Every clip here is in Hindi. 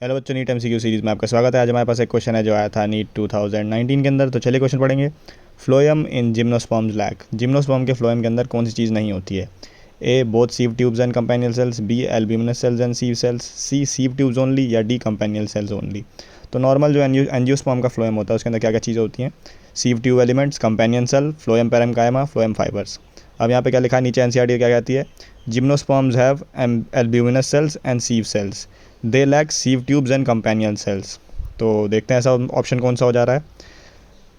हेलो बच्चों, नीट एमसीक्यू सीरीज़ में आपका स्वागत है। आज हमारे पास एक क्वेश्चन है जो आया था नीट 2019 के अंदर। तो चलिए क्वेश्चन पढ़ेंगे। Phloem in gymnosperms lack. Gymnosperm के फ्लोएम के अंदर कौन सी चीज़ नहीं होती है? A both sieve tubes and companion cells, B albuminous cells and sieve cells, C sieve tubes only, या डी कंपेनियल सेल्स ओनली। तो नॉर्मल जो एंजियोस्पर्म का फ्लोएम होता है उसके अंदर क्या क्या चीज़ें होती हैं? Sieve tube elements, companion cell, phloem parenchyma, phloem fibres. अब यहाँ पे क्या लिखा है नीचे एनसीईआरटी क्या कहती है? Gymnosperms have albuminous cells and sieve cells, they lack sieve tubes and companion cells. तो देखते हैं ऐसा ऑप्शन कौन सा हो जा रहा है।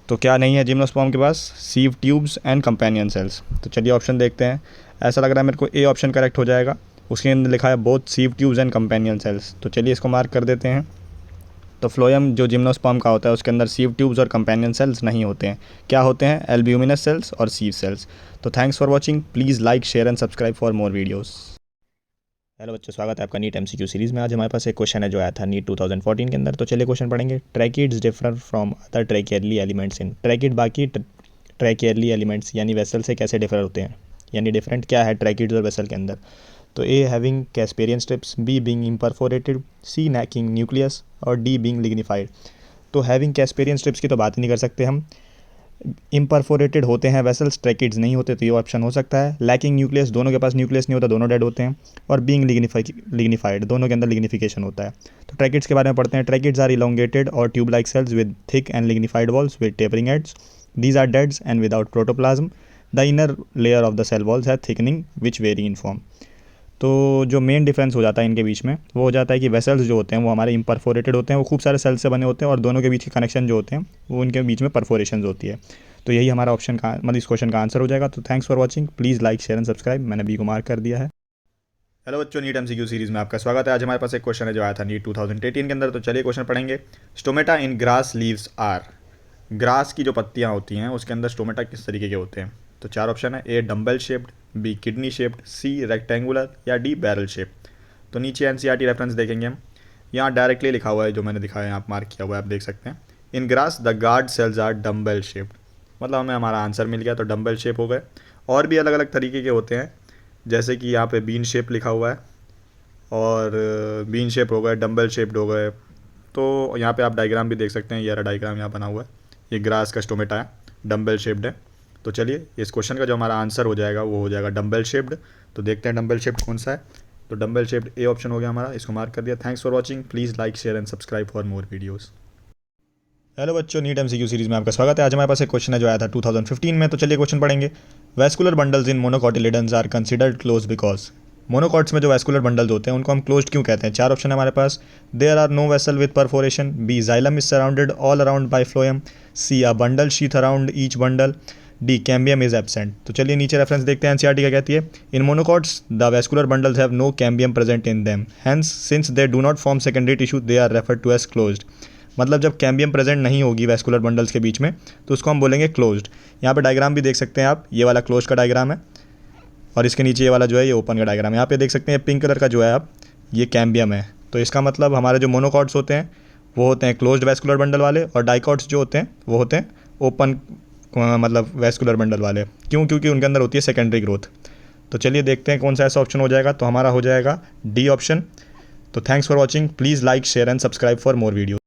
तो क्या नहीं है जिम्नोस्पर्म के पास? Sieve tubes and companion cells. तो चलिए ऑप्शन देखते हैं। ऐसा लग रहा है मेरे को ए ऑप्शन करेक्ट हो जाएगा। उसके अंदर लिखा है both sieve tubes and companion cells. तो चलिए इसको मार्क कर देते हैं। तो फ्लोएम जो जिम्नोस्पर्म का होता है उसके अंदर सीव ट्यूब्स और कंपेनियन सेल्स नहीं होते हैं। क्या होते हैं? एल्ब्यूमिनस सेल्स और सीव सेल्स। तो thanks for watching. Please like, share and subscribe for more videos. Hello बच्चों, स्वागत है आपका नीट एमसीक्यू सीरीज़ में। आज हमारे पास एक क्वेश्चन है जो आया था नीट 2014 के अंदर। तो चलिए क्वेश्चन पढ़ेंगे। Tracheids differ from other tracheary elements in. Tracheid बाकी ट्रैकियरली एलिमेंट्स यानी वेसल से कैसे डिफर होते हैं, यानी डिफरेंट क्या है ट्रैकिड्स और वेसल के अंदर? तो A having Casparian strips, B being imperforated, C lacking nucleus, और डी बीइंग लिग्निफाइड। तो हैविंग कैस्पेरियन स्ट्रिप्स की तो बात ही नहीं कर सकते हम। इम्परफोरेटेड होते हैं वेसल्स, ट्रैकिड्स नहीं होते, तो ये ऑप्शन हो सकता है। लैकिंग न्यूक्लियस, दोनों के पास न्यूक्लियस नहीं होता, दोनों डेड होते हैं। और बीइंग लिग्निफाइड, दोनों के अंदर लिग्निफिकेशन होता है। तो ट्रैकिड्स के बारे में पढ़ते हैं। Tracheids are elongated or tube like cells with thick and lignified walls with tapering ends. These are dead and without protoplasm. The inner layer of the cell walls have thickening which vary in form. तो जो मेन डिफरेंस हो जाता है इनके बीच में वो हो जाता है कि वेसल्स जो होते हैं वो हमारे इम्परफोरेटेड होते हैं, वो खूब सारे सेल्स से बने होते हैं, और दोनों के बीच के कनेक्शन जो होते हैं वो उनके बीच में परफोरेशन होती है। तो यही हमारा ऑप्शन का मतलब इस क्वेश्चन का आंसर हो जाएगा। तो thanks for watching. Please like, share and subscribe. मैंने बी को मार्क कर दिया है। हेलो बच्चों, नीट एमसीक्यू सीरीज़ में आपका स्वागत है। आज हमारे पास एक क्वेश्चन है जो आया था नीट 2018 के अंदर। तो चलिए क्वेश्चन पढ़ेंगे। Stomata in grass leaves are. Grass की जो पत्तियाँ होती हैं उसके अंदर स्टोमेटा किस तरीके के होते हैं? तो चार ऑप्शन है। A dumbbell shaped, B kidney shaped, C rectangular, या डी बैरल शेप। तो नीचे एनसीईआरटी रेफरेंस देखेंगे हम। यहाँ डायरेक्टली लिखा हुआ है, जो मैंने दिखाया है यहाँ मार्क किया हुआ है, आप देख सकते हैं। In grass the guard cells are dumbbell shaped. मतलब हमें हमारा आंसर मिल गया, तो डम्बल शेप हो गए। और भी अलग अलग तरीके के होते हैं, जैसे कि यहाँ पे बीन शेप लिखा हुआ है, और बीन शेप हो गए, डम्बल शेप्ड हो गए। तो यहाँ पे आप डायग्राम भी देख सकते हैं, ये रहा डायग्राम यहाँ बना हुआ है। ये ग्रास का स्टोमेटा है, डम्बल शेप्ड है। तो चलिए इस क्वेश्चन का जो हमारा आंसर हो जाएगा वो हो जाएगा डम्बल शेप्ड। तो देखते हैं डम्बल शेप्ड कौन सा है। तो डम्बल शेप्ड ए ऑप्शन हो गया हमारा, इसको मार्क कर दिया। Thanks for watching. Please like, share and subscribe for more videos. Hello बच्चों, नीट एमसीक्यू सीरीज़ में आपका स्वागत है। आज हमारे पास एक क्वेश्चन है जो आया था 2015 में। तो चलिए क्वेश्चन पढ़ेंगे। Vascular bundles in monocotyledons are considered closed because. Monocots में जो वैस्कुलर बंडल्स होते हैं उनको हम क्लोज्ड क्यों कहते हैं? चार ऑप्शन है हमारे पास। There are no vessel with perforation, B xylem is surrounded all around by phloem, C a bundle sheath around each bundle, D cambium is absent. तो चलिए नीचे रेफरेंस देखते हैं। एनसीईआरटी क्या कहती है? In monocots the vascular bundles have no cambium present in them, hence since they do not form secondary tissue they are referred to as closed. मतलब जब कैम्बियम प्रेजेंट नहीं होगी वैस्कुलर बंडल्स के बीच में तो उसको हम बोलेंगे क्लोज्ड। यहाँ पे डायग्राम भी देख सकते हैं आप, ये वाला क्लोज का डायग्राम है, और इसके नीचे ये वाला जो है ये ओपन का डायग्राम है। यहाँ पे देख सकते हैं पिंक कलर का जो है आप, ये कैम्बियम है। तो इसका मतलब हमारे जो मोनोकॉट्स होते हैं वो होते हैं क्लोज्ड वैस्कुलर बंडल वाले, और डाइकॉट्स जो होते हैं वो होते हैं ओपन मतलब वैस्कुलर बंडल वाले। क्यों? क्योंकि उनके अंदर होती है सेकेंडरी ग्रोथ। तो चलिए देखते हैं कौन सा ऐसा ऑप्शन हो जाएगा। तो हमारा हो जाएगा डी ऑप्शन। तो thanks for watching. Please like, share and subscribe for more video.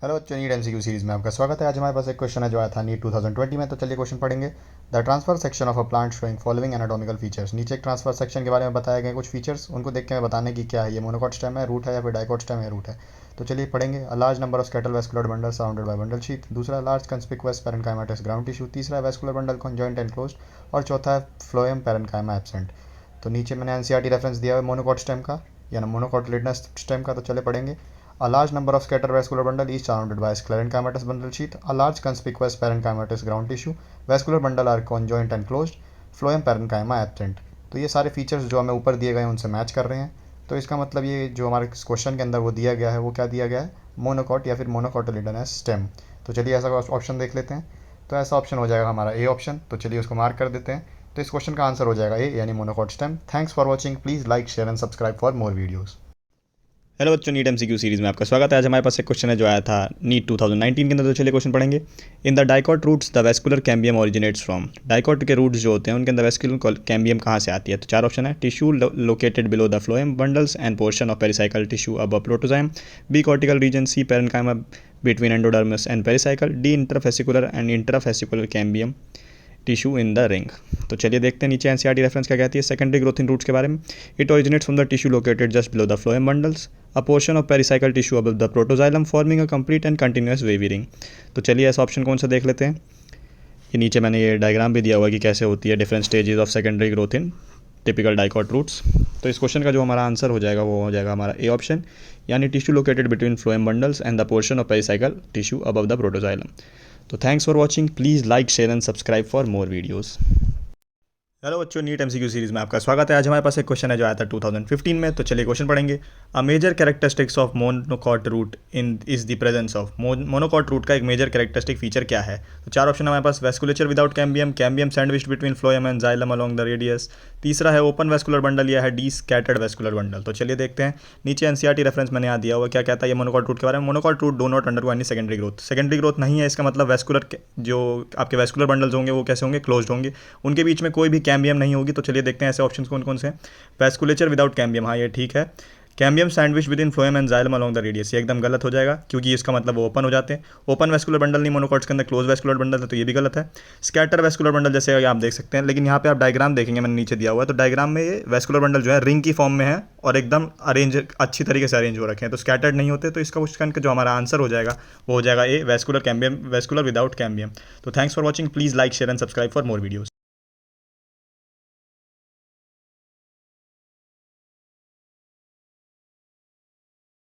Hello बच्चों, नीट एमसीक्यू सीरीज़ में आपका स्वागत है। आज हमारे पास एक क्वेश्चन है जो आया था नीट 2020 में। तो चलिए क्वेश्चन पढ़ेंगे। The transfer section of a plant showing following anatomical features. नीचे एक ट्रांसफर सेक्शन के बारे में बताए गए कुछ फीचर्स, उनको देख के हमें बताने की क्या है, ये मोनोकॉट स्टेम है, रूट है, या फिर डाइकॉट स्टेम है, रूट है। तो चलिए पढ़ेंगे। A large number of scattered vascular bundle surrounded by bundle sheath. दूसरा, large conspicuous parenchymatous ground tissue. तीसरा, vascular bundle conjoint and closed. और चौथा है फ्लोएम पैरेन्काइमा एब्सेंट। तो नीचे मैंने एनसीईआरटी रेफरेंस दिया है मोनोकॉट स्टेम का, या मोनोकॉटिलिडनस स्टेम का। तो चले पढ़ेंगे। A large number of scattered vascular bundle each surrounded by a sclerenchymatous bundle sheath. A large conspicuous parenchymatous ground tissue. Vascular bundle are conjoint and closed. Phloem parenchyma absent. तो ये सारे फीचर्स जो हमें ऊपर दिए गए हैं उनसे मैच कर रहे हैं। तो इसका मतलब ये जो हमारे क्वेश्चन के अंदर वो दिया गया है वो क्या दिया गया है? मोनोकॉट या फिर मोनोकॉटिलिडनस स्टेम। तो चलिए ऐसा ऑप्शन देख लेते हैं। तो ऐसा ऑप्शन हो जाएगा हमारा ए ऑप्शन। तो चलिए उसको मार्क कर देते हैं। तो इस क्वेश्चन का आंसर हो जाएगा ए, यानी monocot stem. Thanks for watching. Please like, share and subscribe for more videos. Hello बच्चों, नीट एमसीक्यू सीरीज़ में आपका स्वागत है। आज हमारे पास एक क्वेश्चन है जो आया था नीट 2019 के अंदर। तो चलिए क्वेश्चन पढ़ेंगे। In the dicot roots the vascular cambium originates from. Dicot के रूट्स जो होते हैं उनके अंदर वेस्कुलर कैम्बियम कहाँ से आती है? तो चार ऑप्शन है। Tissue located below the phloem bundles and portion of pericycle tissue above protoxylem, B cortical region, C parenchyma between endodermis and pericycle, D interfascicular and intrafascicular cambium tissue in the ring. तो चलिए देखते हैं नीचे एनसीईआरटी रेफरेंस क्या कहती है सेकेंडरी ग्रोथ इन रूट्स के बारे में। It originates from the tissue located just below the phloem bundles, a portion of pericycle tissue above the protoxylem forming a complete and continuous wavy ring. तो चलिए ऐसा ऑप्शन कौन सा देख लेते हैं। ये नीचे मैंने ये डायग्राम भी दिया हुआ है कि कैसे होती है different stages of secondary growth in typical dicot roots. तो इस क्वेश्चन का जो हमारा आंसर हो जाएगा वो हो जाएगा हमारा ए ऑप्शन, यानी tissue located between phloem bundles and the portion of pericycle tissue above the protoxylem. तो thanks for watching, please like share and subscribe for more videos. Hello बच्चों, नीट एमसीक्यू सीरीज़ में आपका स्वागत है। आज हमारे पास एक क्वेश्चन है जो आया था 2015 में। तो चलिए क्वेश्चन पढ़ेंगे। A major characteristics of monocot root in is the presence of. Monocot root का एक मेजर कैरेक्टरिस्टिक फीचर क्या है? तो चार ऑप्शन हमारे पास। Vasculature without cambium, cambium sandwiched between phloem and xylem along the radius, तीसरा है ओपन वेस्कुलर बंडल, या है डी स्कैटर्ड वेस्कुलर बंडल। तो चलिए देखते हैं। नीचे एनसीईआरटी रेफरेंस मैंने यहाँ दिया हुआ, क्या कहता है ये मोनोकॉट रूट के बारे में। Monocot root do not undergo any secondary growth. Secondary growth नहीं है, इसका मतलब वेस्कुलर जो आपके वेस्कुलर बंडल्स होंगे वो कैसे होंगे? क्लोज्ड होंगे, उनके बीच में कोई भी कैम्बियम नहीं होगी। तो चलिए देखते हैं ऐसे ऑप्शन कौन कौन से हैं। वेस्कुलेचर विदाउट कैम्बियम, हाँ ये ठीक है। Cambium sandwich with in phloem and xylem along the radius, ये एकदम गलत हो जाएगा क्योंकि इसका मतलब वो ओपन हो जाते हैं। ओपन वेस्कुलर बंडल नहीं, मोनोकॉट्स के अंदर क्लोज वेस्कुलर बंडल है, तो ये भी गलत है। स्कैटर वेस्कुलर बंडल जैसे आप देख सकते हैं, लेकिन यहाँ पे आप डायग्राम देखेंगे, मैंने नीचे दिया हुआ है, तो डायग्राम में ये वेस्कुलर बंडल जो है रिंग की फॉर्म में है और एकदम अरेंज अच्छी तरीके से अरेंज हो रखे हैं, तो स्कैटर्ड नहीं होते। तो इसका क्वेश्चन का जो हमारा आंसर हो जाएगा वो हो जाएगा A, vascular cambium, vascular without cambium. तो thanks for watching, please like share and subscribe for more videos.